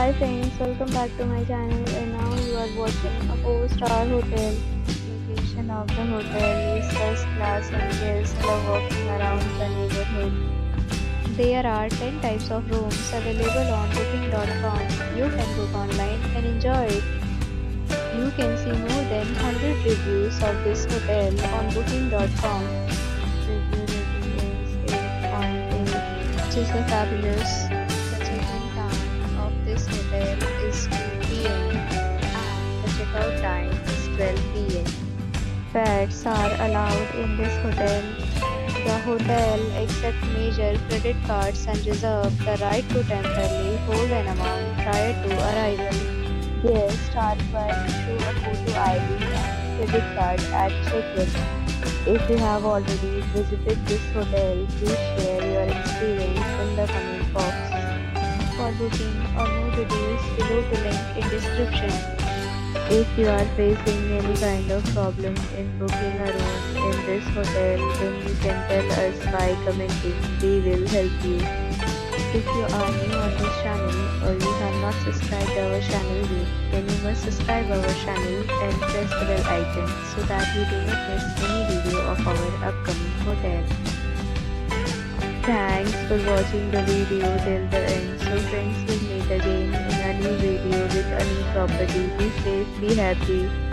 Hi friends, welcome back to my channel and now you are watching a 4-star hotel. Location of the hotel is first class and guests love walking around the neighborhood. There are 10 types of rooms available on booking.com. You can book online and enjoy it. You can see more than 100 reviews of this hotel on booking.com. Review rating is 8.8, which is a fabulous. The check-in time of this hotel is 2 p.m. and the check-out time is 12 p.m. Pets are allowed in this hotel. The hotel accepts major credit cards and reserves the right to temporarily hold an amount prior to arrival. Guests are required to show a photo ID and credit card at check-in. If you have already visited this hotel, please share your experience in the comment box. For booking or more details, below the link in description. If you are facing any kind of problem in booking a room in this hotel, then you can tell us by commenting. We will help you. If you are new on this channel or you have not subscribed our channel yet, then you must subscribe our channel and press the bell icon so that you do not miss any video of our upcoming hotel. Thanks for watching the video till the end. So friends, will meet again in a new video with a new property. Be safe, be happy.